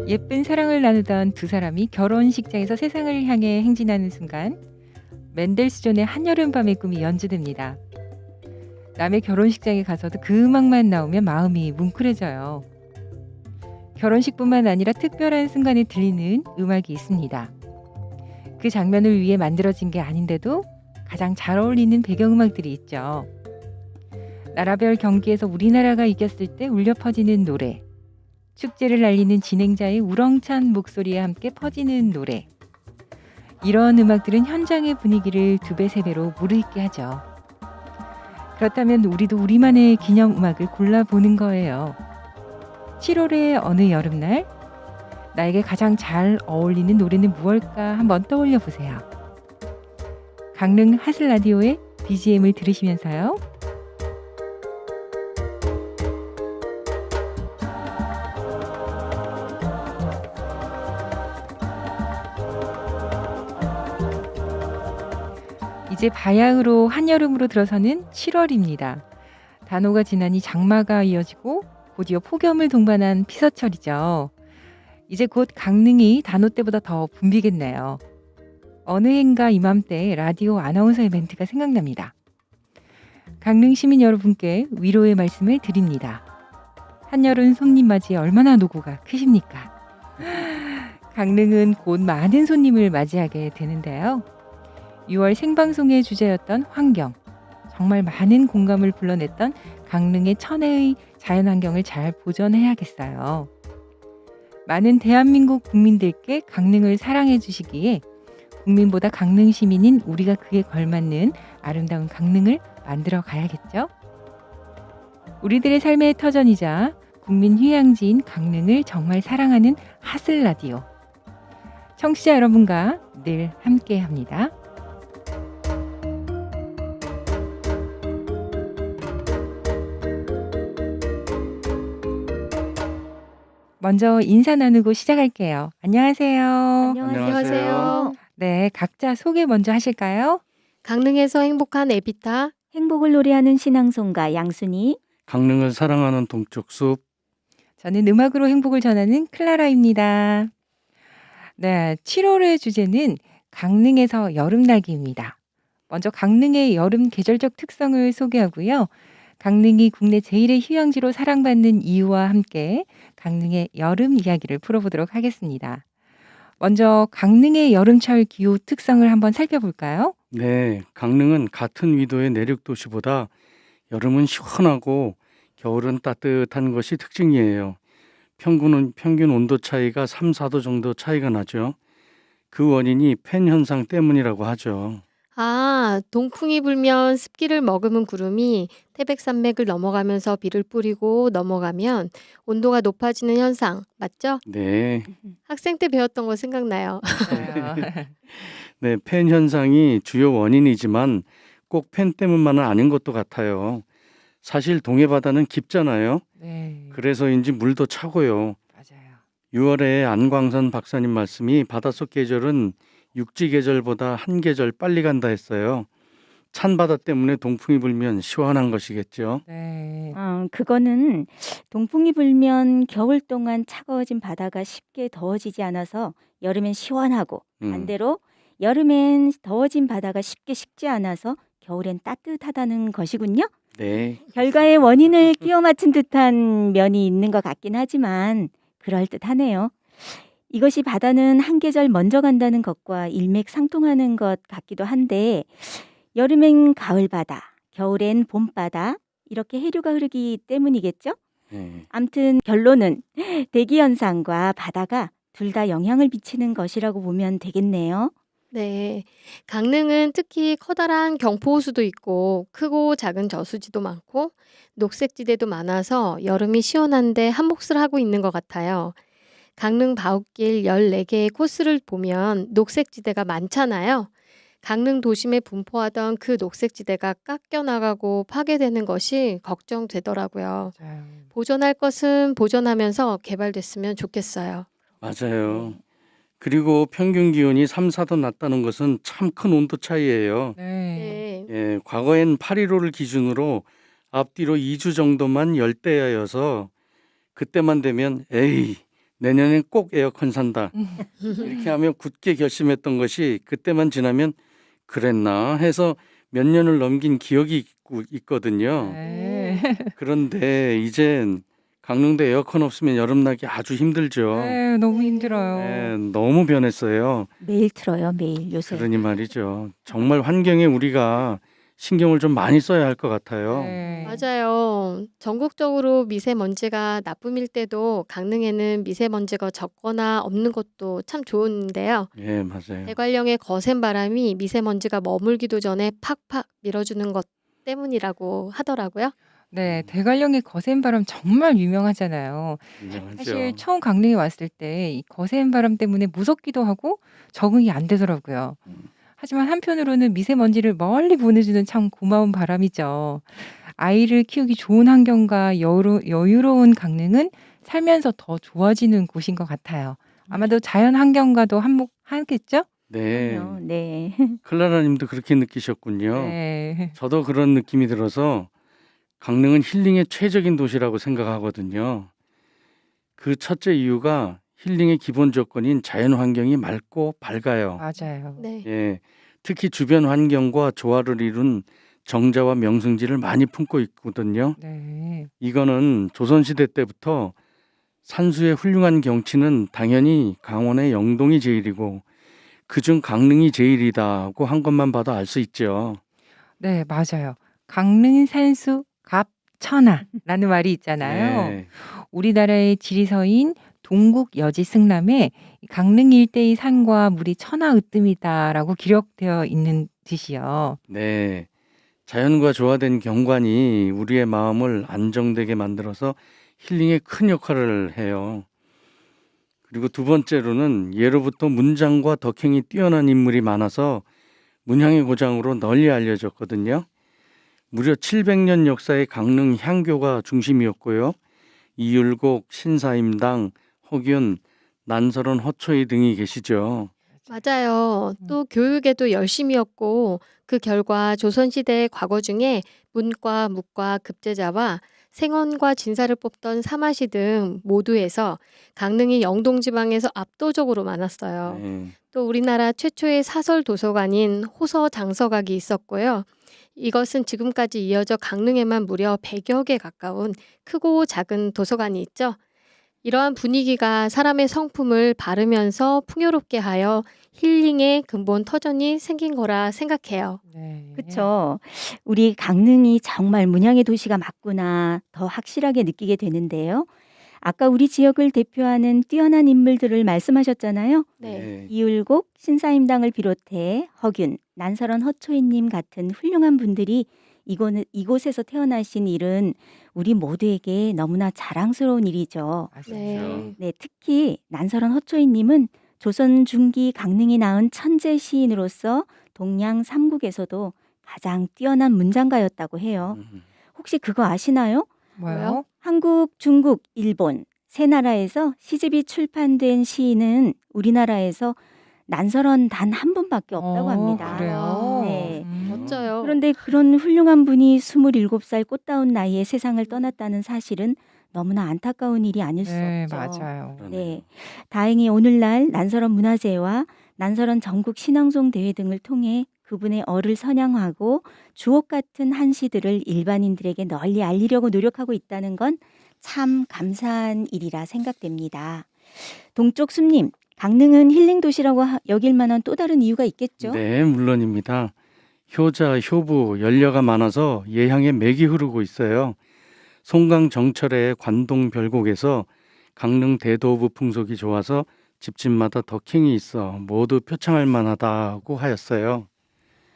예쁜 사랑을 나누던 두 사람이 결혼식장에서 세상을 향해 행진하는 순간 맨델스존의 한여름밤의 꿈이 연주됩니다. 남의 결혼식장에 가서도 그 음악만 나오면 마음이 뭉클해져요. 결혼식뿐만 아니라 특별한 순간에 들리는 음악이 있습니다. 그 장면을 위해 만들어진 게 아닌데도 가장 잘 어울리는 배경음악들이 있죠. 나라별 경기에서 우리나라가 이겼을 때 울려 퍼지는 노래, 축제를 알리는 진행자의 우렁찬 목소리에 함께 퍼지는 노래. 이런 음악들은 현장의 분위기를 2배, 3배로 무르익게 하죠. 그렇다면 우리도 우리만의 기념 음악을 골라보는 거예요. 7월의 어느 여름날, 나에게 가장 잘 어울리는 노래는 무엇일까 한번 떠올려 보세요. 강릉 하슬라디오의 BGM을 들으시면서요. 이제 바야흐로 한여름으로 들어서는 7월입니다. 단오가 지나니 장마가 이어지고 곧이어 폭염을 동반한 피서철이죠. 이제 곧 강릉이 단오 때보다 더 붐비겠네요. 어느 해인가 이맘때 라디오 아나운서의 멘트가 생각납니다. 강릉 시민 여러분께 위로의 말씀을 드립니다. 한여름 손님 맞이에 얼마나 노고가 크십니까? 강릉은 곧 많은 손님을 맞이하게 되는데요. 6월 생방송의 주제였던 환경, 정말 많은 공감을 불러냈던 강릉의 천혜의 자연환경을 잘 보존해야겠어요. 많은 대한민국 국민들께 강릉을 사랑해 주시기에 국민보다 강릉 시민인 우리가 그에 걸맞는 아름다운 강릉을 만들어 가야겠죠? 우리들의 삶의 터전이자 국민 휴양지인 강릉을 정말 사랑하는 하슬라디오. 청취자 여러분과 늘 함께합니다. 먼저 인사 나누고 시작할게요. 안녕하세요. 안녕하세요. 네, 각자 소개 먼저 하실까요? 강릉에서 행복한 에비타. 행복을 노래하는 신앙송가 양순이. 강릉을 사랑하는 동쪽숲. 저는 음악으로 행복을 전하는 클라라입니다. 네, 7월의 주제는 강릉에서 여름나기입니다. 먼저 강릉의 여름 계절적 특성을 소개하고요. 강릉이 국내 제1의 휴양지로 사랑받는 이유와 함께 강릉의 여름 이야기를 풀어보도록 하겠습니다. 먼저 강릉의 여름철 기후 특성을 한번 살펴볼까요? 네, 강릉은 같은 위도의 내륙 도시보다 여름은 시원하고 겨울은 따뜻한 것이 특징이에요. 평균 온도 차이가 3, 4도 정도 차이가 나죠. 그 원인이 팬 현상 때문이라고 하죠. 동풍이 불면 습기를 머금은 구름이 태백산맥을 넘어가면서 비를 뿌리고 넘어가면 온도가 높아지는 현상, 맞죠? 네, 학생 때 배웠던 거 생각나요. 맞아요. 네, 팬 현상이 주요 원인이지만 꼭 팬 때문만은 아닌 것도 같아요. 사실 동해 바다는 깊잖아요. 네, 그래서인지 물도 차고요. 맞아요. 6월에 안광선 박사님 말씀이 바닷속 계절은 육지 계절보다 한 계절 빨리 간다 했어요. 찬 바다 때문에 동풍이 불면 시원한 것이겠죠. 네, 그거는 동풍이 불면 겨울 동안 차가워진 바다가 쉽게 더워지지 않아서 여름엔 시원하고, 반대로 여름엔 더워진 바다가 쉽게 식지 않아서 겨울엔 따뜻하다는 것이군요. 네, 결과의 원인을 끼워 맞춘 듯한 면이 있는 것 같긴 하지만 그럴듯하네요. 이것이 바다는 한 계절 먼저 간다는 것과 일맥상통하는 것 같기도 한데, 여름엔 가을 바다, 겨울엔 봄 바다, 이렇게 해류가 흐르기 때문이겠죠? 네. 암튼 결론은 대기 현상과 바다가 둘 다 영향을 미치는 것이라고 보면 되겠네요. 네, 강릉은 특히 커다란 경포호수도 있고 크고 작은 저수지도 많고 녹색지대도 많아서 여름이 시원한데 한 몫을 하고 있는 것 같아요. 강릉 바웃길 14개의 코스를 보면 녹색지대가 많잖아요. 강릉 도심에 분포하던 그 녹색지대가 깎여나가고 파괴되는 것이 걱정되더라고요. 맞아요. 보존할 것은 보존하면서 개발됐으면 좋겠어요. 맞아요. 그리고 평균 기온이 3, 4도 낮다는 것은 참 큰 온도 차이예요. 네, 네, 예, 과거엔 8.15를 기준으로 앞뒤로 2주 정도만 열대야여서 그때만 되면 에이 내년엔 꼭 에어컨 산다. 이렇게 하며 굳게 결심했던 것이 그때만 지나면 그랬나 해서 몇 년을 넘긴 기억이 있거든요. 네. 그런데 이젠 강릉도 에어컨 없으면 여름 나기 아주 힘들죠. 네, 너무 힘들어요. 네, 너무 변했어요. 매일 틀어요, 매일 요새. 그러니 말이죠. 정말 환경에 우리가 신경을 좀 많이 써야 할 것 같아요. 네. 맞아요. 전국적으로 미세먼지가 나쁨일 때도 강릉에는 미세먼지가 적거나 없는 것도 참 좋은데요. 예, 맞아요. 대관령의 거센 바람이 미세먼지가 머물기도 전에 팍팍 밀어주는 것 때문이라고 하더라고요. 네, 대관령의 거센 바람 정말 유명하잖아요. 인정하죠. 사실 처음 강릉에 왔을 때 이 거센 바람 때문에 무섭기도 하고 적응이 안 되더라고요. 하지만 한편으로는 미세먼지를 멀리 보내주는 참 고마운 바람이죠. 아이를 키우기 좋은 환경과 여유로운 강릉은 살면서 더 좋아지는 곳인 것 같아요. 아마도 자연 환경과도 한몫하겠죠? 네, 그럼요. 네. 클라라님도 그렇게 느끼셨군요. 네. 저도 그런 느낌이 들어서 강릉은 힐링의 최적인 도시라고 생각하거든요. 그 첫째 이유가 힐링의 기본 조건인 자연 환경이 맑고 밝아요. 맞아요. 네. 예, 특히 주변 환경과 조화를 이룬 정자와 명승지를 많이 품고 있거든요. 네. 이거는 조선시대 때부터 산수의 훌륭한 경치는 당연히 강원의 영동이 제일이고 그중 강릉이 제일이다고 한 것만 봐도 알 수 있죠. 네, 맞아요. 강릉 산수 갑천하라는 말이 있잖아요. 네, 우리나라의 지리서인 동국 여지 승람에 강릉 일대의 산과 물이 천하으뜸이다라고 기록되어 있는 듯이요. 네. 자연과 조화된 경관이 우리의 마음을 안정되게 만들어서 힐링에 큰 역할을 해요. 그리고 두 번째로는 예로부터 문장과 덕행이 뛰어난 인물이 많아서 문향의 고장으로 널리 알려졌거든요. 무려 700년 역사의 강릉 향교가 중심이었고요. 이율곡, 신사임당, 허균, 난설원, 허초이 등이 계시죠. 맞아요. 또 교육에도 열심이었고 그 결과 조선시대의 과거 중에 문과, 무과, 급제자와 생원과 진사를 뽑던 사마시 등 모두에서 강릉이 영동지방에서 압도적으로 많았어요. 네. 또 우리나라 최초의 사설 도서관인 호서 장서각이 있었고요. 이것은 지금까지 이어져 강릉에만 무려 100여 개 가까운 크고 작은 도서관이 있죠. 이러한 분위기가 사람의 성품을 바르면서 풍요롭게 하여 힐링의 근본 터전이 생긴 거라 생각해요. 네. 그쵸. 우리 강릉이 정말 문양의 도시가 맞구나 더 확실하게 느끼게 되는데요. 아까 우리 지역을 대표하는 뛰어난 인물들을 말씀하셨잖아요. 네. 이율곡, 신사임당을 비롯해 허균, 난설원 허초이님 같은 훌륭한 분들이 이곳에서 태어나신 일은 우리 모두에게 너무나 자랑스러운 일이죠. 맞아요. 네, 특히 난설원 허초이님은 조선 중기 강릉이 낳은 천재 시인으로서 동양 삼국에서도 가장 뛰어난 문장가였다고 해요. 혹시 그거 아시나요? 뭐요? 한국, 중국, 일본 세 나라에서 시집이 출판된 시인은 우리나라에서 난설원 단 한 분밖에 없다고 합니다. 그래요? 네. 멋져요. 그런데 그런 훌륭한 분이 27살 꽃다운 나이에 세상을 떠났다는 사실은 너무나 안타까운 일이 아닐 수 네, 없죠. 맞아요. 네. 다행히 오늘날 난설원 문화제와 난설원 전국 신앙송 대회 등을 통해 그분의 얼을 선양하고 주옥 같은 한시들을 일반인들에게 널리 알리려고 노력하고 있다는 건 참 감사한 일이라 생각됩니다. 동쪽 숲님, 강릉은 힐링 도시라고 여길 만한 또 다른 이유가 있겠죠? 네, 물론입니다. 효자, 효부, 연려가 많아서 예향에 맥이 흐르고 있어요. 송강 정철의 관동 별곡에서 강릉 대도부 풍속이 좋아서 집집마다 덕행이 있어 모두 표창할 만하다고 하였어요.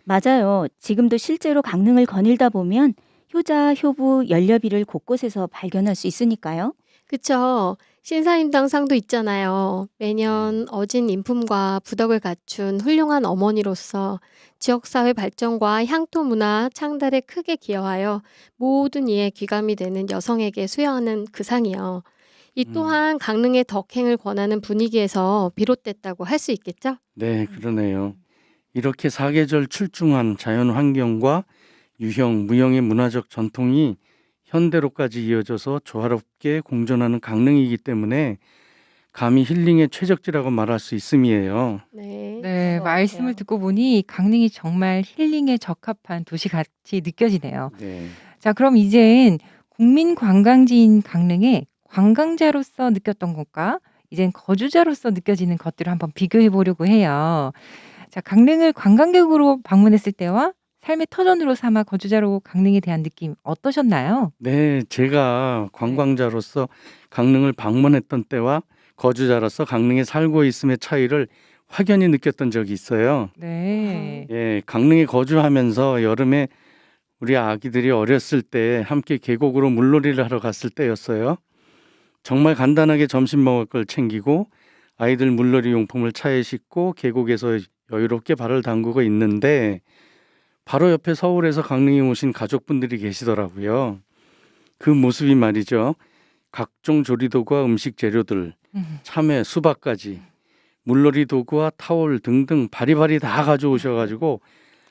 맞아요. 지금도 실제로 강릉을 거닐다 보면 효자, 효부, 연려비를 곳곳에서 발견할 수 있으니까요. 그쵸. 신사임당 상도 있잖아요. 매년 어진 인품과 부덕을 갖춘 훌륭한 어머니로서 지역사회 발전과 향토 문화 창달에 크게 기여하여 모든 이에 귀감이 되는 여성에게 수여하는 그 상이요. 이 또한 강릉의 덕행을 권하는 분위기에서 비롯됐다고 할 수 있겠죠? 네, 그러네요. 이렇게 사계절 출중한 자연 환경과 유형, 무형의 문화적 전통이 현대로까지 이어져서 조화롭게 공존하는 강릉이기 때문에 감히 힐링의 최적지라고 말할 수 있음이에요. 네. 네, 것 말씀을 같아요. 듣고 보니 강릉이 정말 힐링에 적합한 도시같이 느껴지네요. 네. 자, 그럼 이젠 국민 관광지인 강릉에 관광자로서 느꼈던 것과 이젠 거주자로서 느껴지는 것들을 한번 비교해 보려고 해요. 자, 강릉을 관광객으로 방문했을 때와 삶의 터전으로 삼아 거주자로 강릉에 대한 느낌 어떠셨나요? 네, 제가 관광자로서 강릉을 방문했던 때와 거주자로서 강릉에 살고 있음의 차이를 확연히 느꼈던 적이 있어요. 네. 예, 강릉에 거주하면서 여름에 우리 아기들이 어렸을 때 함께 계곡으로 물놀이를 하러 갔을 때였어요. 정말 간단하게 점심 먹을 걸 챙기고 아이들 물놀이 용품을 차에 싣고 계곡에서 여유롭게 발을 담그고 있는데 바로 옆에 서울에서 강릉에 오신 가족분들이 계시더라고요. 그 모습이 말이죠. 각종 조리도구와 음식 재료들, 참외, 수박까지 물놀이 도구와 타올 등등 바리바리 다 가져오셔가지고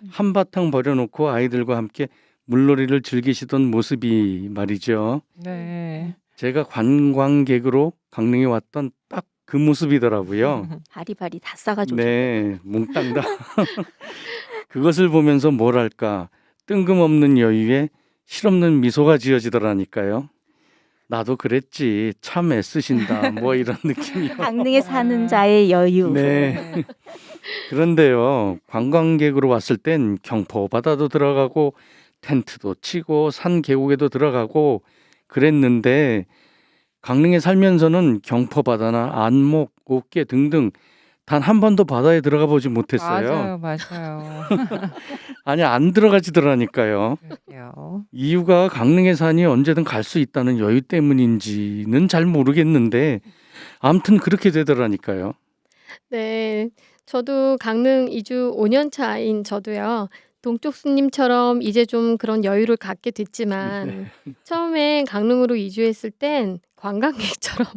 한바탕 버려놓고 아이들과 함께 물놀이를 즐기시던 모습이 말이죠. 네. 제가 관광객으로 강릉에 왔던 딱 그 모습이더라고요. 바리바리 다 싸가지고 네, 몽땅 다. 그것을 보면서 뭐랄까 뜬금없는 여유에 실없는 미소가 지어지더라니까요. 나도 그랬지. 참 애쓰신다. 뭐 이런 느낌이요. 강릉에 사는 아. 자의 여유. 네. 그런데요, 관광객으로 왔을 땐 경포 바다도 들어가고 텐트도 치고 산 계곡에도 들어가고 그랬는데 강릉에 살면서는 경포 바다나 안목, 옥계 등등 단 한 번도 바다에 들어가 보지 못했어요. 맞아요, 맞아요. 아니 안 들어가지더라니까요. 그러게요. 이유가 강릉에 사니 언제든 갈 수 있다는 여유 때문인지는 잘 모르겠는데 아무튼 그렇게 되더라니까요. 네. 저도 강릉 이주 5년 차인 저도요. 동쪽수님처럼 이제 좀 그런 여유를 갖게 됐지만 처음에 강릉으로 이주했을 땐 관광객처럼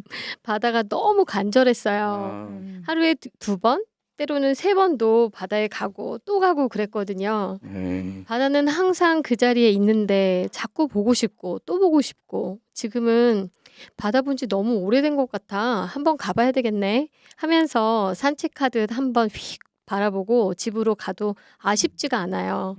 바다가 너무 간절했어요. 아, 하루에 두 번, 때로는 세 번도 바다에 가고 또 가고 그랬거든요. 네. 바다는 항상 그 자리에 있는데 자꾸 보고 싶고 또 보고 싶고 지금은 바다 본 지 너무 오래된 것 같아. 한번 가봐야 되겠네 하면서 산책하듯 한번 휙 바라보고 집으로 가도 아쉽지가 않아요.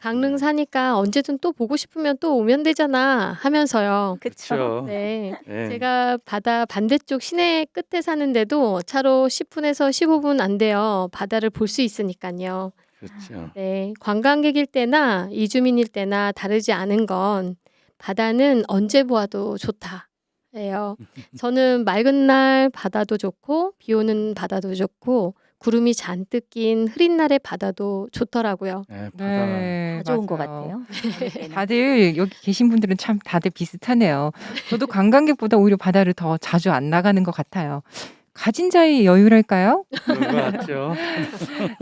강릉 사니까 언제든 또 보고 싶으면 또 오면 되잖아 하면서요. 그쵸. 그렇죠. 네. 네. 제가 바다 반대쪽 시내 끝에 사는데도 차로 10분에서 15분 안 돼요. 바다를 볼 수 있으니까요. 그렇죠. 네. 관광객일 때나 이주민일 때나 다르지 않은 건 바다는 언제 보아도 좋다. 예요. 저는 맑은 날 바다도 좋고 비 오는 바다도 좋고 구름이 잔뜩 낀 흐린 날의 바다도 좋더라고요. 네, 바다. 네, 다 좋은 것 맞아요. 같아요. 다들 여기 계신 분들은 참 다들 비슷하네요. 저도 관광객보다 오히려 바다를 더 자주 안 나가는 것 같아요. 가진 자의 여유랄까요? 그런 것 같죠.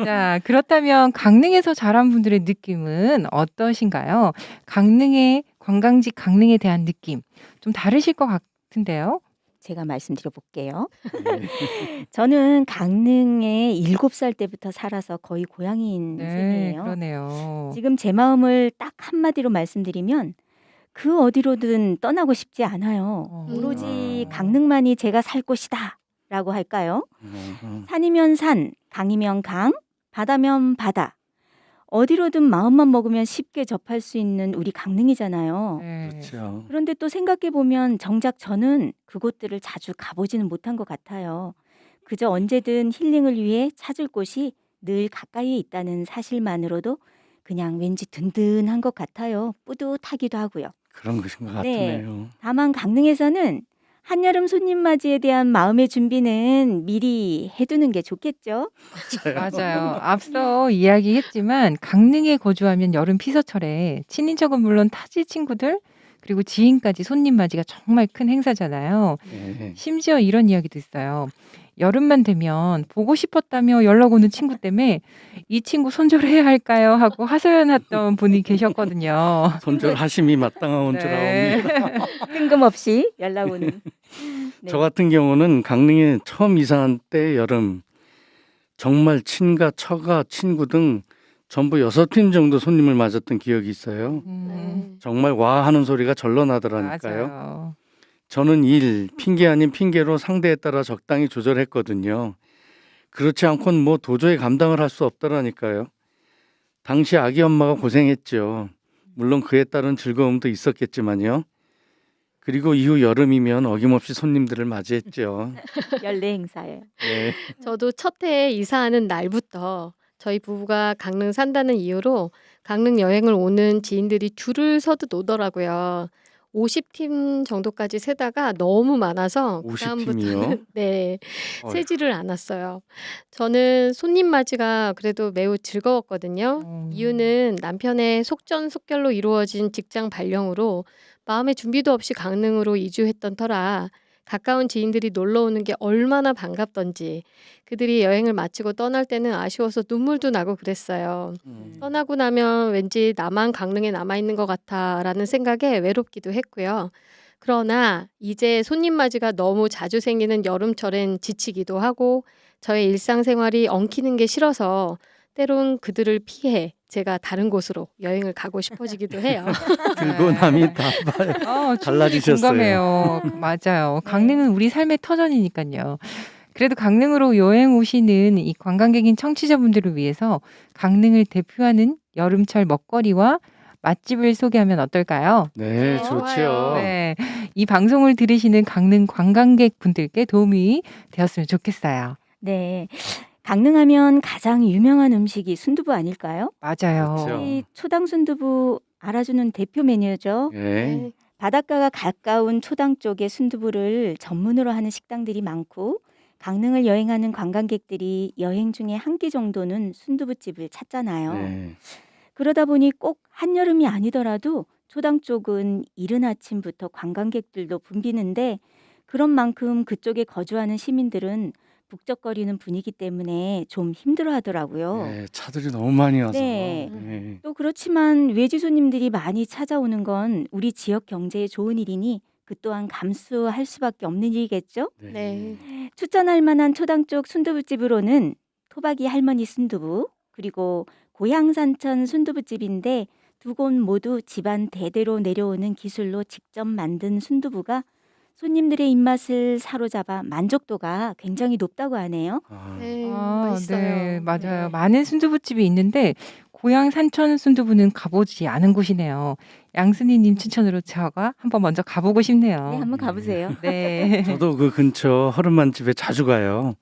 자, 그렇다면 강릉에서 자란 분들의 느낌은 어떠신가요? 강릉의 관광지 강릉에 대한 느낌 좀 다르실 것 같은데요. 제가 말씀드려 볼게요. 네. 저는 강릉에 7살 때부터 살아서 거의 고향인 네, 셈이에요. 그러네요. 지금 제 마음을 딱 한마디로 말씀드리면 그 어디로든 떠나고 싶지 않아요. 오로지 강릉만이 제가 살 곳이다 라고 할까요? 산이면 산, 강이면 강, 바다면 바다. 어디로든 마음만 먹으면 쉽게 접할 수 있는 우리 강릉이잖아요. 네. 그렇죠. 그런데 또 생각해 보면 정작 저는 그곳들을 자주 가보지는 못한 것 같아요. 그저 언제든 힐링을 위해 찾을 곳이 늘 가까이에 있다는 사실만으로도 그냥 왠지 든든한 것 같아요. 뿌듯하기도 하고요. 그런 것인 것 네. 같네요. 다만 강릉에서는 한여름 손님 맞이에 대한 마음의 준비는 미리 해두는 게 좋겠죠. 맞아요. 앞서 이야기했지만 강릉에 거주하면 여름 피서철에 친인척은 물론 타지 친구들 그리고 지인까지 손님 맞이가 정말 큰 행사잖아요. 네. 심지어 이런 이야기도 있어요. 여름만 되면 보고 싶었다며 연락 오는 친구 때문에 이 친구 손절해야 할까요? 하고 하소연했던 분이 계셨거든요. 손절하심이 마땅한 줄 네. 아옵니다. 뜬금없이 연락 오는. 네. 저 같은 경우는 강릉에 처음 이사한 때 여름 정말 친가, 처가, 친구 등 전부 6팀 정도 손님을 맞았던 기억이 있어요. 음, 네. 정말 와 하는 소리가 절로 나더라니까요. 맞아요. 저는 일, 핑계 아닌 핑계로 상대에 따라 적당히 조절했거든요. 그렇지 않고는 뭐 도저히 감당을 할 수 없더라니까요. 당시 아기 엄마가 고생했죠. 물론 그에 따른 즐거움도 있었겠지만요. 그리고 이후 여름이면 어김없이 손님들을 맞이했죠. 연례 행사예요. 네. 저도 첫 해에 이사하는 날부터 저희 부부가 강릉 산다는 이유로 강릉 여행을 오는 지인들이 줄을 서듯 오더라고요. 50팀 정도까지 세다가 너무 많아서 50팀이요? 그다음부터는 네, 어휴. 세지를 않았어요. 저는 손님 맞이가 그래도 매우 즐거웠거든요. 이유는 남편의 속전속결로 이루어진 직장 발령으로 마음의 준비도 없이 강릉으로 이주했던 터라 가까운 지인들이 놀러 오는 게 얼마나 반갑던지 그들이 여행을 마치고 떠날 때는 아쉬워서 눈물도 나고 그랬어요. 떠나고 나면 왠지 나만 강릉에 남아있는 것 같아라는 생각에 외롭기도 했고요. 그러나 이제 손님 맞이가 너무 자주 생기는 여름철엔 지치기도 하고 저의 일상생활이 엉키는 게 싫어서 때론 그들을 피해 제가 다른 곳으로 여행을 가고 싶어지기도 해요. 들고 네. 남이 다 봐요. 충분히 달라지셨어요. 공감해요. 맞아요. 강릉은 우리 삶의 터전이니까요. 그래도 강릉으로 여행 오시는 이 관광객인 청취자분들을 위해서 강릉을 대표하는 여름철 먹거리와 맛집을 소개하면 어떨까요? 네, 네, 좋지요. 좋아요. 네, 이 방송을 들으시는 강릉 관광객 분들께 도움이 되었으면 좋겠어요. 네. 강릉하면 가장 유명한 음식이 순두부 아닐까요? 맞아요. 그렇죠. 이 초당 순두부 알아주는 대표 메뉴죠. 네. 네. 바닷가가 가까운 초당 쪽에 순두부를 전문으로 하는 식당들이 많고 강릉을 여행하는 관광객들이 여행 중에 한 끼 정도는 순두부집을 찾잖아요. 네. 그러다 보니 꼭 한여름이 아니더라도 초당 쪽은 이른 아침부터 관광객들도 붐비는데 그런 만큼 그쪽에 거주하는 시민들은 북적거리는 분위기 때문에 좀 힘들어 하더라고요. 네, 차들이 너무 많이 와서. 네. 네. 또 그렇지만 외지 손님들이 많이 찾아오는 건 우리 지역 경제에 좋은 일이니 그 또한 감수할 수밖에 없는 일이겠죠? 네. 추천할 만한 초당 쪽 순두부집으로는 토박이 할머니 순두부 그리고 고향산천 순두부집인데 두 곳 모두 집안 대대로 내려오는 기술로 직접 만든 순두부가 손님들의 입맛을 사로잡아 만족도가 굉장히 높다고 하네요. 아, 네, 아, 맛있어요. 네, 맞아요. 네. 많은 순두부집이 있는데 고향 산천 순두부는 가보지 않은 곳이네요. 양순이님 추천으로 제가 한번 먼저 가보고 싶네요. 네, 한번 가보세요. 네. 저도 그 근처 허름한 집에 자주 가요.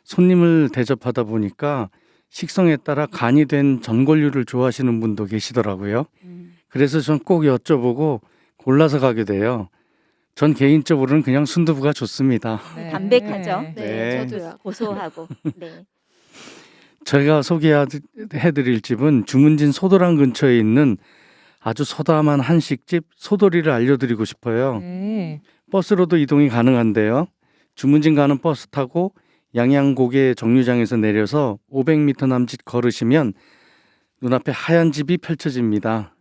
손님을 대접하다 보니까 식성에 따라 간이 된 전골류를 좋아하시는 분도 계시더라고요. 그래서 전 꼭 여쭤보고 골라서 가게 돼요. 전 개인적으로는 그냥 순두부가 좋습니다. 네. 담백하죠? 네, 네. 저도요. 고소하고. 네. 제가 소개해드릴 집은 주문진 소도랑 근처에 있는 아주 소담한 한식집 소도리를 알려드리고 싶어요. 네. 버스로도 이동이 가능한데요. 주문진 가는 버스 타고 양양고개 정류장에서 내려서 500m 남짓 걸으시면 눈앞에 하얀 집이 펼쳐집니다.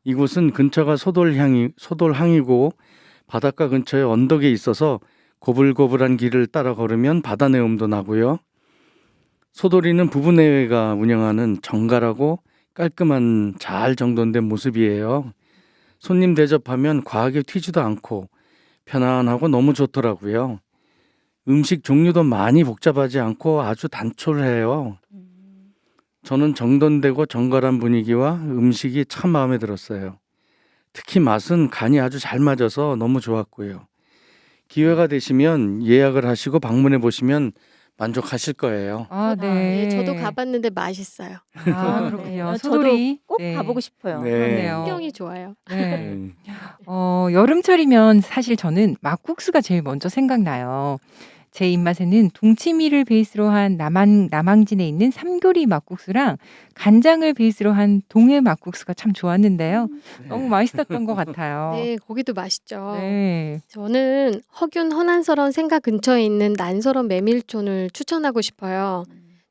이곳은 근처가 소돌항이고 바닷가 근처에 언덕에 있어서 고불고불한 길을 따라 걸으면 바다 내음도 나고요. 소돌이는 부부 내외가 운영하는 정갈하고 깔끔한 잘 정돈된 모습이에요. 손님 대접하면 과하게 튀지도 않고 편안하고 너무 좋더라고요. 음식 종류도 많이 복잡하지 않고 아주 단촐해요. 저는 정돈되고 정갈한 분위기와 음식이 참 마음에 들었어요. 특히 맛은 간이 아주 잘 맞아서 너무 좋았고요. 기회가 되시면 예약을 하시고 방문해 보시면 만족하실 거예요. 아, 네, 네. 저도 가봤는데 맛있어요. 아, 그렇군요. 네. 소돌이. 꼭 네. 가보고 싶어요. 네. 그렇네요. 풍경이 좋아요. 네. 여름철이면 사실 저는 막국수가 제일 먼저 생각나요. 제 입맛에는 동치미를 베이스로 한 남항진에 있는 삼교리 막국수랑 간장을 베이스로 한 동해 막국수가 참 좋았는데요. 너무 맛있었던 것 같아요. 네, 거기도 맛있죠. 네. 저는 허균 허난설원 생가 근처에 있는 난설원 메밀촌을 추천하고 싶어요.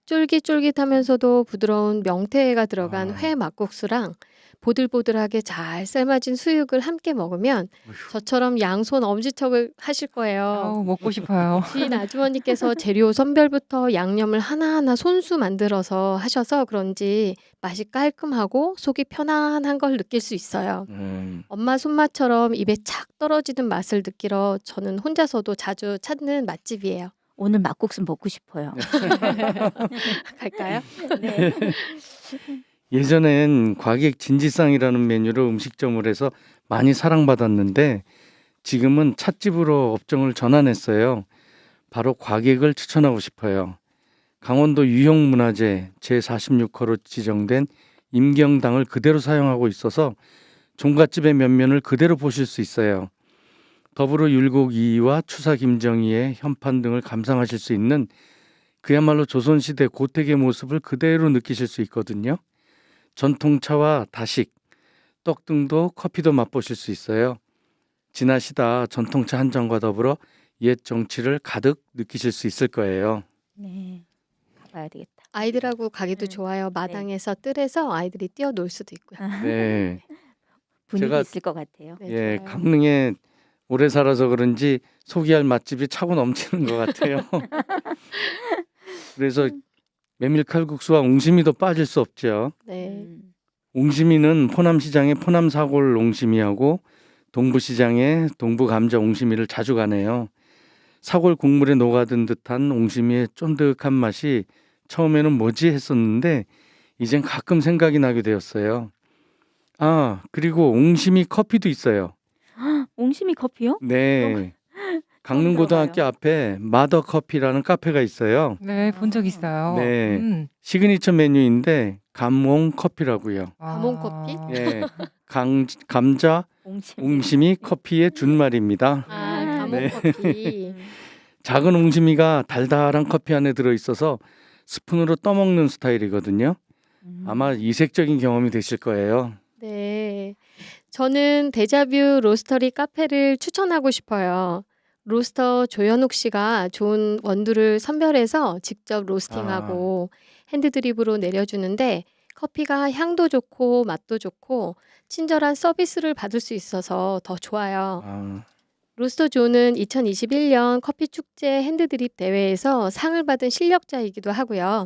쫄깃쫄깃하면서도 부드러운 명태가 들어간 아. 회 막국수랑 보들보들하게 잘 삶아진 수육을 함께 먹으면 어휴, 저처럼 양손 엄지척을 하실 거예요. 아우, 먹고 싶어요. 주인 아주머니께서 재료 선별부터 양념을 하나하나 손수 만들어서 하셔서 그런지 맛이 깔끔하고 속이 편안한 걸 느낄 수 있어요. 엄마 손맛처럼 입에 착 떨어지는 맛을 느끼러 저는 혼자서도 자주 찾는 맛집이에요. 오늘 막국수 먹고 싶어요. 갈까요? 네. 예전엔 과객 진지상이라는 메뉴로 음식점을 해서 많이 사랑받았는데 지금은 찻집으로 업종을 전환했어요. 바로 과객을 추천하고 싶어요. 강원도 유형문화재 제46호로 지정된 임경당을 그대로 사용하고 있어서 종갓집의 면면을 그대로 보실 수 있어요. 더불어 율곡이와 추사 김정희의 현판 등을 감상하실 수 있는 그야말로 조선시대 고택의 모습을 그대로 느끼실 수 있거든요. 전통차와 다식, 떡 등도 커피도 맛보실 수 있어요. 지나시다 전통차 한 잔과 더불어 옛 정치를 가득 느끼실 수 있을 거예요. 네. 가봐야 되겠다. 아이들하고 가기도 좋아요. 마당에서 뜰에서 아이들이 뛰어놀 수도 있고요. 네, 분위기 제가- 있을 것 같아요. 네, 예, 좋아요. 강릉에 오래 살아서 그런지 소개할 맛집이 차고 넘치는 것 같아요. 그래서 메밀칼국수와 옹심이도 빠질 수 없죠. 네. 옹심이는 포남시장의 포남사골 옹심이하고 동부시장의 동부감자 옹심이를 자주 가네요. 사골 국물에 녹아든 듯한 옹심이의 쫀득한 맛이 처음에는 뭐지 했었는데 이젠 가끔 생각이 나게 되었어요. 아, 그리고 옹심이 커피도 있어요. 옹심이 커피요? 네. 강릉고등학교 앞에 마더커피라는 카페가 있어요. 네, 본 적 있어요. 네. 시그니처 메뉴인데 감옹 커피라고요. 감옥 커피? 예. 감자 옹심이. 옹심이 커피의 준말입니다. 아, 감옥 네. 커피. 작은 옹심이가 달달한 커피 안에 들어 있어서 스푼으로 떠먹는 스타일이거든요. 아마 이색적인 경험이 되실 거예요. 네. 저는 데자뷰 로스터리 카페를 추천하고 싶어요. 로스터 조현욱 씨가 좋은 원두를 선별해서 직접 로스팅하고 핸드드립으로 내려주는데 커피가 향도 좋고 맛도 좋고 친절한 서비스를 받을 수 있어서 더 좋아요. 아, 로스터 조는 2021년 커피 축제 핸드드립 대회에서 상을 받은 실력자이기도 하고요.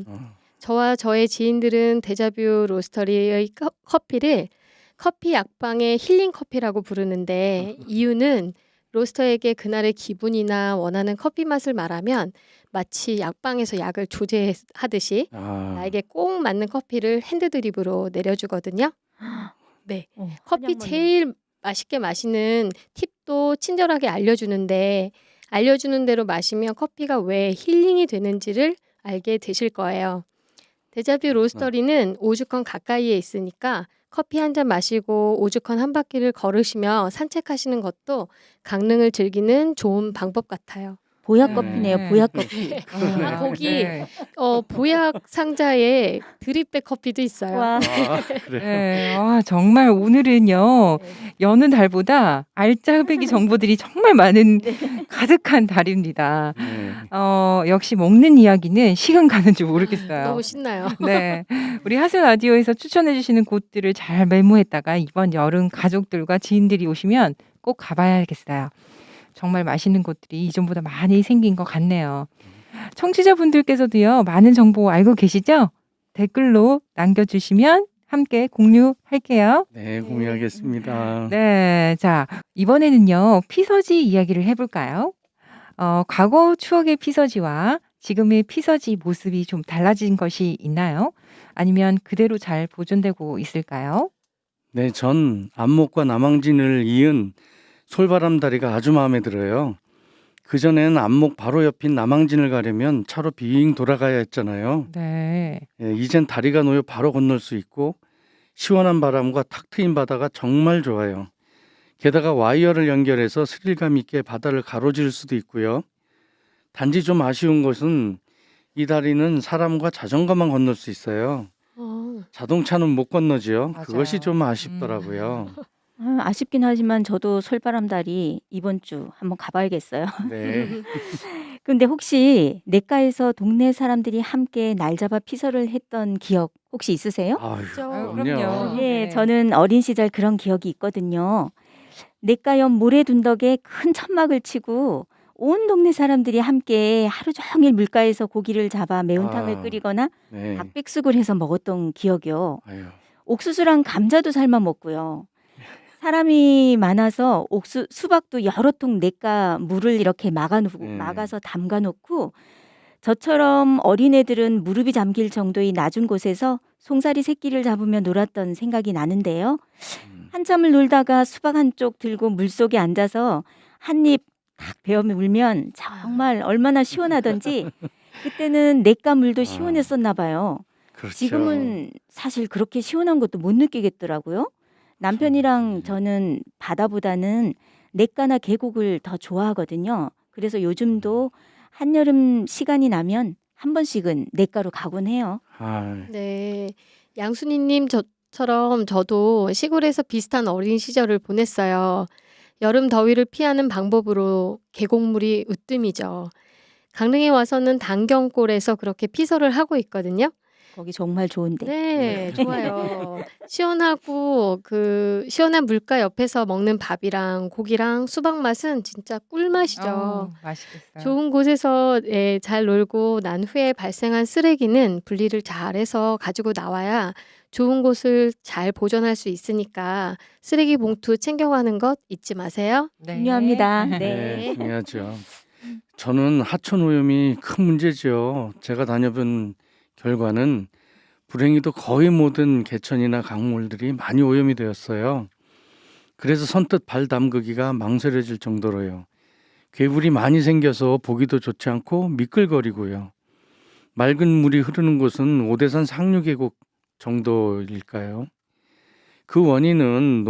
저와 저의 지인들은 데자뷰 로스터리의 커피를 커피 약방의 힐링 커피라고 부르는데 이유는 로스터에게 그날의 기분이나 원하는 커피 맛을 말하면 마치 약방에서 약을 조제하듯이 나에게 꼭 맞는 커피를 핸드드립으로 내려주거든요. 네. 커피 제일 맛있게 마시는 팁도 친절하게 알려주는데 알려주는 대로 마시면 커피가 왜 힐링이 되는지를 알게 되실 거예요. 데자뷰 로스터리는 오죽헌 가까이에 있으니까 커피 한 잔 마시고 오죽헌 한 바퀴를 걸으시며 산책하시는 것도 강릉을 즐기는 좋은 방법 같아요. 보약 네. 커피네요. 보약 커피. 아, 거기 네. 보약 상자에 드립백 커피도 있어요. 와. 아, 그래요. 네. 아, 정말 오늘은요. 여는 달보다 알짜배기 정보들이 정말 많은 가득한 달입니다. 네. 역시 먹는 이야기는 시간 가는 줄 모르겠어요. 너무 신나요. 네. 우리 하슬 라디오에서 추천해 주시는 곳들을 잘 메모했다가 이번 여름 가족들과 지인들이 오시면 꼭 가봐야겠어요. 정말 맛있는 곳들이 이전보다 많이 생긴 것 같네요. 청취자분들께서도요. 많은 정보 알고 계시죠? 댓글로 남겨주시면 함께 공유할게요. 네, 공유하겠습니다. 네. 자, 이번에는요. 피서지 이야기를 해볼까요? 과거 추억의 피서지와 지금의 피서지 모습이 좀 달라진 것이 있나요? 아니면 그대로 잘 보존되고 있을까요? 네, 전 안목과 남항진을 이은 솔바람 다리가 아주 마음에 들어요. 그전에는 안목 바로 옆인 남항진을 가려면 차로 빙 돌아가야 했잖아요. 네. 예, 이젠 다리가 놓여 바로 건널 수 있고 시원한 바람과 탁 트인 바다가 정말 좋아요. 게다가 와이어를 연결해서 스릴감 있게 바다를 가로지를 수도 있고요. 단지 좀 아쉬운 것은 이 다리는 사람과 자전거만 건널 수 있어요. 자동차는 못 건너지요. 맞아요. 그것이 좀 아쉽더라고요. 아쉽긴 하지만 저도 솔바람 다리 이번 주 한번 가봐야겠어요. 네. 근데 혹시 냇가에서 동네 사람들이 함께 날 잡아 피서를 했던 기억 혹시 있으세요? 아유, 있죠. 그럼요. 네, 저는 어린 시절 그런 기억이 있거든요. 냇가 옆 모래 둔덕에 큰 천막을 치고 온 동네 사람들이 함께 하루 종일 물가에서 고기를 잡아 매운탕을 아, 끓이거나 네. 닭백숙을 해서 먹었던 기억이요. 아유, 옥수수랑 감자도 삶아 먹고요. 사람이 많아서 수박도 여러 통 냇가 물을 이렇게 네. 막아서 담가 놓고 저처럼 어린애들은 무릎이 잠길 정도의 낮은 곳에서 송사리 새끼를 잡으며 놀았던 생각이 나는데요. 음, 한참을 놀다가 수박 한쪽 들고 물속에 앉아서 한 입 탁 베어 물면 정말 얼마나 시원하던지 그때는 냇가 물도 아, 시원했었나 봐요. 그렇죠. 지금은 사실 그렇게 시원한 것도 못 느끼겠더라고요. 남편이랑 저는 바다보다는 냇가나 계곡을 더 좋아하거든요. 그래서 요즘도 한여름 시간이 나면 한 번씩은 냇가로 가곤 해요. 아, 네. 양순이님 저처럼 저도 시골에서 비슷한 어린 시절을 보냈어요. 여름 더위를 피하는 방법으로 계곡물이 으뜸이죠. 강릉에 와서는 단경골에서 그렇게 피서를 하고 있거든요. 거기 정말 좋은데. 네, 좋아요. 시원하고 그 시원한 물가 옆에서 먹는 밥이랑 고기랑 수박 맛은 진짜 꿀맛이죠. 맛있겠어요. 좋은 곳에서 예, 잘 놀고 난 후에 발생한 쓰레기는 분리를 잘해서 가지고 나와야 좋은 곳을 잘 보존할 수 있으니까 쓰레기 봉투 챙겨가는 것 잊지 마세요. 네. 중요합니다. 네, 네. 중요하죠. 저는 하천 오염이 큰 문제죠. 제가 다녀본 결과는 불행히도 거의 모든 개천이나 강물들이 많이 오염이 되었어요. 그래서 선뜻 발 담그기가 망설여질 정도로요. 괴물이 많이 생겨서 보기도 좋지 않고 미끌거리고요. 맑은 물이 흐르는 곳은 오대산 상류계곡 정도일까요? 그 원인은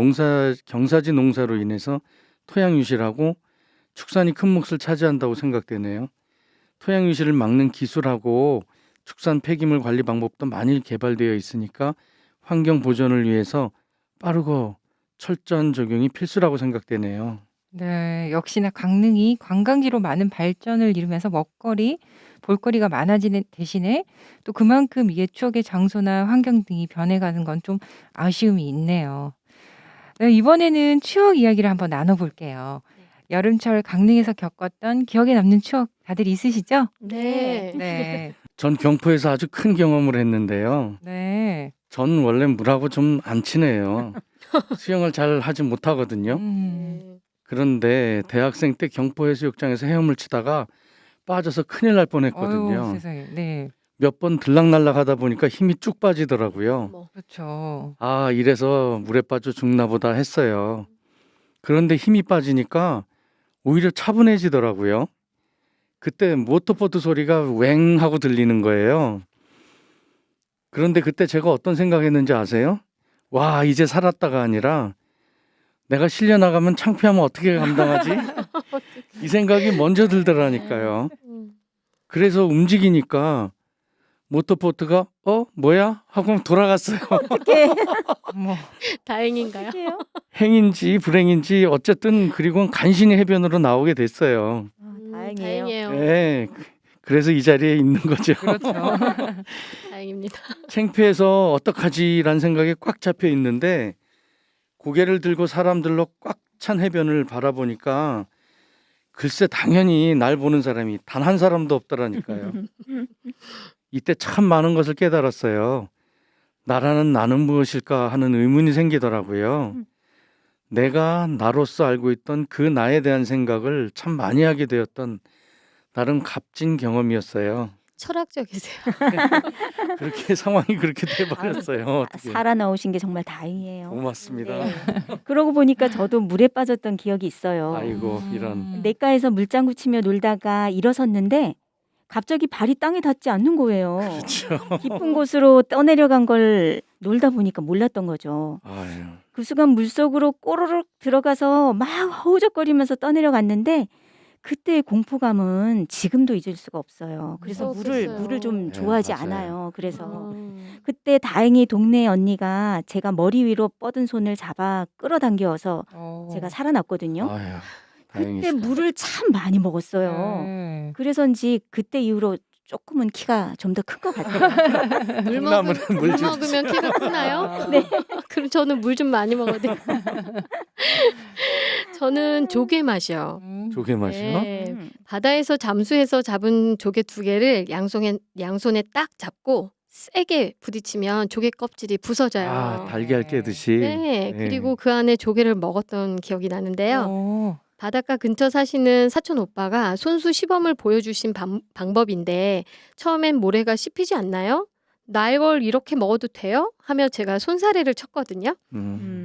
경사지 농사로 인해서 토양 유실하고 축산이 큰 몫을 차지한다고 생각되네요. 토양 유실을 막는 기술하고 축산 폐기물 관리 방법도 많이 개발되어 있으니까 환경 보존을 위해서 빠르고 철저한 적용이 필수라고 생각되네요. 네, 역시나 강릉이 관광지로 많은 발전을 이루면서 먹거리, 볼거리가 많아지는 대신에 또 그만큼 이게 추억의 장소나 환경 등이 변해가는 건 좀 아쉬움이 있네요. 네, 이번에는 추억 이야기를 한번 나눠볼게요. 여름철 강릉에서 겪었던 기억에 남는 추억 다들 있으시죠? 네. 네, 전 경포에서 아주 큰 경험을 했는데요. 네. 전 원래 물하고 좀 안 친해요. 수영을 잘 하지 못하거든요. 네. 그런데 대학생 때 경포 해수욕장에서 헤엄을 치다가 빠져서 큰일 날 어유 뻔했거든요. 세상에. 네, 몇 번 들락날락 하다 보니까 힘이 쭉 빠지더라고요. 어머. 그렇죠. 아, 이래서 물에 빠져 죽나 보다 했어요. 그런데 힘이 빠지니까 오히려 차분해지더라고요. 그때 모터보트 소리가 웽 하고 들리는 거예요. 그런데 그때 제가 어떤 생각했는지 아세요? 와, 이제 살았다가 아니라 내가 실려 나가면 창피하면 어떻게 감당하지? 이 생각이 먼저 들더라니까요. 그래서 움직이니까 모터보트가 뭐야? 하고 돌아갔어요. 어떻게 어머, 다행인가요? 해요? 행인지 불행인지 어쨌든 그리고 간신히 해변으로 나오게 됐어요. 다행이에요. 다행이에요. 네, 그래서 이 자리에 있는 거죠. 그렇죠. 다행입니다. 창피해서 어떡하지라는 생각에 꽉 잡혀 있는데 고개를 들고 사람들로 꽉 찬 해변을 바라보니까 글쎄 당연히 날 보는 사람이 단 한 사람도 없더라니까요. 이때 참 많은 것을 깨달았어요. 나라는 나는 무엇일까 하는 의문이 생기더라고요. 내가 나로서 알고 있던 그 나에 대한 생각을 참 많이 하게 되었던 나름 값진 경험이었어요. 철학적이세요. 그렇게 상황이 그렇게 돼버렸어요. 어떻게? 살아나오신 게 정말 다행이에요. 고맙습니다. 네. 그러고 보니까 저도 물에 빠졌던 기억이 있어요. 아이고 이런. 냇가에서 물장구 치며 놀다가 일어섰는데 갑자기 발이 땅에 닿지 않는 거예요. 그렇죠. 깊은 곳으로 떠내려간 걸 놀다 보니까 몰랐던 거죠. 아유. 그 순간 물속으로 꼬르륵 들어가서 막 허우적거리면서 떠내려갔는데 그때의 공포감은 지금도 잊을 수가 없어요. 그래서 무서웠겠어요. 물을 좀 네, 좋아하지 맞아요. 않아요. 그래서 음. 그때 다행히 동네 언니가 제가 머리 위로 뻗은 손을 잡아 끌어당겨서 제가 살아났거든요. 아유. 그때 다행이시다. 물을 참 많이 먹었어요. 네. 그래서인지 그때 이후로 조금은 키가 좀 더 큰 것 같아요. 물 콩나물은 물 물 좀 먹으면 키가 크나요? 아. 네. 그럼 저는 물 좀 많이 먹어야 돼요. 저는 조개 맛이요. 조개 맛이요? 네. 음. 바다에서 잠수해서 잡은 조개 2개를 양손에 딱 잡고 세게 부딪히면 조개 껍질이 부서져요. 아, 달걀 깨듯이. 네. 그리고 그 안에 조개를 먹었던 기억이 나는데요. 어. 바닷가 근처 사시는 사촌 오빠가 손수 시범을 보여주신 방법인데 처음엔 모래가 씹히지 않나요? 나 이걸 이렇게 먹어도 돼요? 하며 제가 손사래를 쳤거든요.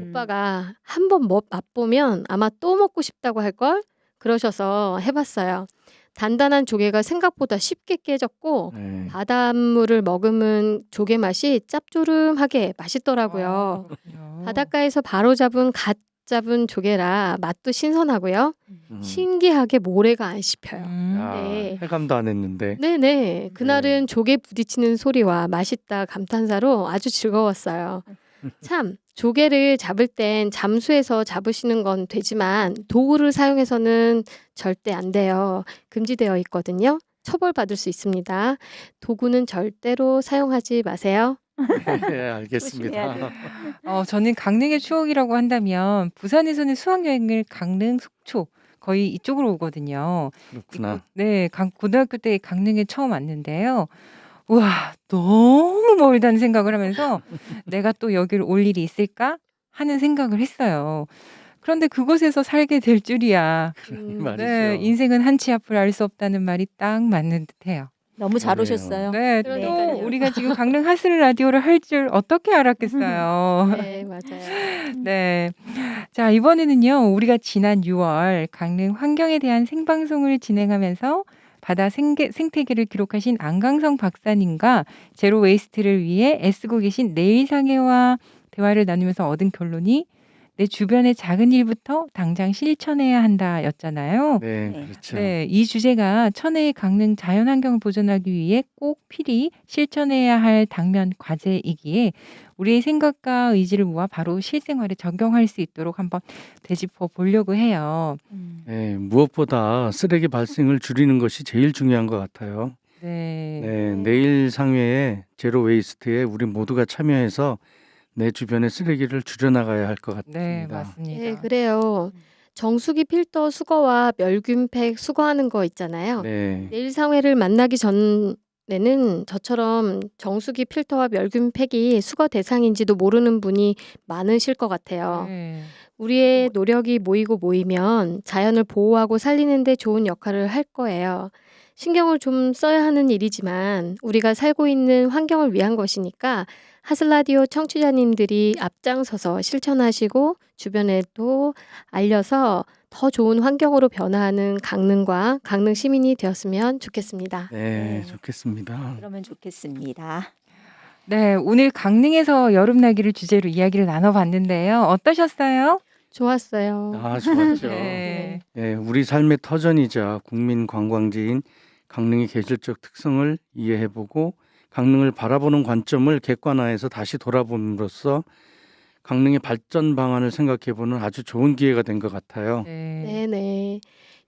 오빠가 한번 맛보면 아마 또 먹고 싶다고 할걸? 그러셔서 해봤어요. 단단한 조개가 생각보다 쉽게 깨졌고 네. 바닷물을 머금은 조개 맛이 짭조름하게 맛있더라고요. 그렇군요. 바닷가에서 바로 갓 잡은 조개라 맛도 신선하고요. 음. 신기하게 모래가 안 씹혀요. 야, 네. 해감도 안 했는데. 네네. 그날은 조개 부딪히는 소리와 맛있다 감탄사로 아주 즐거웠어요. 참, 조개를 잡을 땐 잠수해서 잡으시는 건 되지만 도구를 사용해서는 절대 안 돼요. 금지되어 있거든요. 처벌받을 수 있습니다. 도구는 절대로 사용하지 마세요. 네, 알겠습니다. 조심해야 저는 강릉의 추억이라고 한다면 부산에서는 수학여행을 강릉, 속초 거의 이쪽으로 오거든요. 그렇구나. 네, 고등학교 때 강릉에 처음 왔는데요. 우와, 너무 멀다는 생각을 하면서 내가 또 여기를 올 일이 있을까 하는 생각을 했어요. 그런데 그곳에서 살게 될 줄이야. 말이죠. 네, 인생은 한 치 앞을 알 수 없다는 말이 딱 맞는 듯해요. 너무 잘 그러네요. 오셨어요. 네, 그러니까요. 또 우리가 지금 강릉 하슬 라디오를 할 줄 어떻게 알았겠어요. 네, 맞아요. 네. 자, 이번에는요, 우리가 지난 6월 강릉 환경에 대한 생방송을 진행하면서 바다 생태계를 기록하신 안강성 박사님과 제로 웨이스트를 위해 애쓰고 계신 내일상해와 대화를 나누면서 얻은 결론이 내 주변의 작은 일부터 당장 실천해야 한다였잖아요. 네, 네. 그렇죠. 네, 이 주제가 천혜의 강릉 자연환경을 보존하기 위해 꼭 필히 실천해야 할 당면 과제이기에 우리의 생각과 의지를 모아 바로 실생활에 적용할 수 있도록 한번 되짚어 보려고 해요. 네, 무엇보다 쓰레기 발생을 줄이는 것이 제일 중요한 것 같아요. 네. 네, 내일 상회에 제로 웨이스트에 우리 모두가 참여해서 내 주변의 쓰레기를 줄여나가야 할 것 네, 같습니다. 맞습니다. 네, 그래요. 정수기 필터 수거와 멸균팩 수거하는 거 있잖아요. 네, 내일 상회를 만나기 전에는 저처럼 정수기 필터와 멸균팩이 수거 대상인지도 모르는 분이 많으실 것 같아요. 네. 우리의 노력이 모이면 자연을 보호하고 살리는 데 좋은 역할을 할 거예요. 신경을 좀 써야 하는 일이지만 우리가 살고 있는 환경을 위한 것이니까 하슬라디오 청취자님들이 앞장서서 실천하시고 주변에도 알려서 더 좋은 환경으로 변화하는 강릉과 강릉 시민이 되었으면 좋겠습니다. 네, 네. 좋겠습니다. 그러면 좋겠습니다. 네, 오늘 강릉에서 여름나기를 주제로 이야기를 나눠봤는데요. 어떠셨어요? 좋았어요. 아, 좋았죠. 네. 네, 우리 삶의 터전이자 국민 관광지인 강릉의 계절적 특성을 이해해보고 강릉을 바라보는 관점을 객관화해서 다시 돌아봄으로써 강릉의 발전 방안을 생각해보는 아주 좋은 기회가 된 것 같아요. 네. 네네.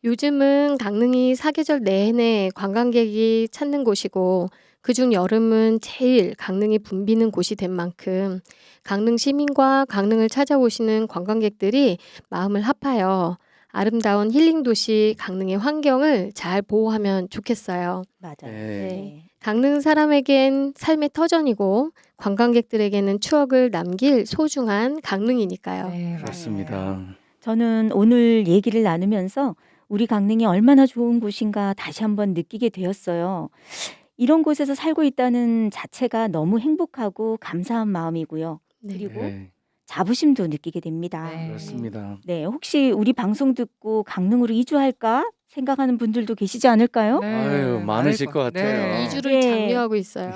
요즘은 강릉이 사계절 내내 관광객이 찾는 곳이고 그중 여름은 제일 강릉이 붐비는 곳이 된 만큼 강릉 시민과 강릉을 찾아오시는 관광객들이 마음을 합하여 아름다운 힐링 도시 강릉의 환경을 잘 보호하면 좋겠어요. 맞아요. 네. 네. 강릉 사람에겐 삶의 터전이고 관광객들에게는 추억을 남길 소중한 강릉이니까요. 네, 그렇습니다. 저는 오늘 얘기를 나누면서 우리 강릉이 얼마나 좋은 곳인가 다시 한번 느끼게 되었어요. 이런 곳에서 살고 있다는 자체가 너무 행복하고 감사한 마음이고요. 네. 그리고 네, 자부심도 느끼게 됩니다. 네. 그렇습니다. 네, 혹시 우리 방송 듣고 강릉으로 이주할까 생각하는 분들도 계시지 않을까요? 네. 아유, 많으실 것 같아요. 네. 이주를 네. 장려하고 있어요.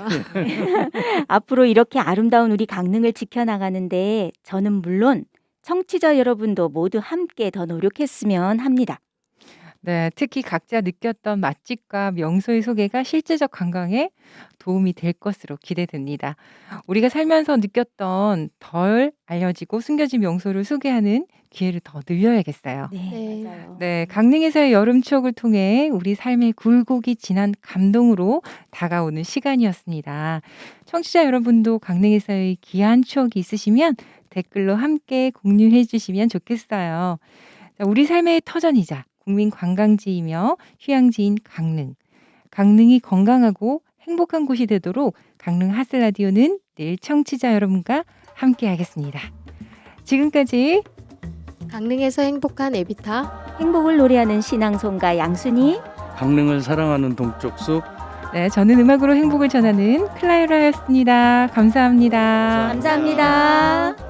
앞으로 이렇게 아름다운 우리 강릉을 지켜나가는데 저는 물론 청취자 여러분도 모두 함께 더 노력했으면 합니다. 네, 특히 각자 느꼈던 맛집과 명소의 소개가 실제적 관광에 도움이 될 것으로 기대됩니다. 우리가 살면서 느꼈던 덜 알려지고 숨겨진 명소를 소개하는 기회를 더 늘려야겠어요. 네, 네. 맞아요. 네, 강릉에서의 여름 추억을 통해 우리 삶의 굴곡이 진한 감동으로 다가오는 시간이었습니다. 청취자 여러분도 강릉에서의 귀한 추억이 있으시면 댓글로 함께 공유해 주시면 좋겠어요. 자, 우리 삶의 터전이자 국민 관광지이며 휴양지인 강릉. 강릉이 건강하고 행복한 곳이 되도록 강릉 하슬라디오는 늘 청취자 여러분과 함께 하겠습니다. 지금까지 강릉에서 행복한 에비타. 행복을 노래하는 신앙송가 양순이. 강릉을 사랑하는 동쪽숲 네, 저는 음악으로 행복을 전하는 클라이라였습니다. 감사합니다. 감사합니다.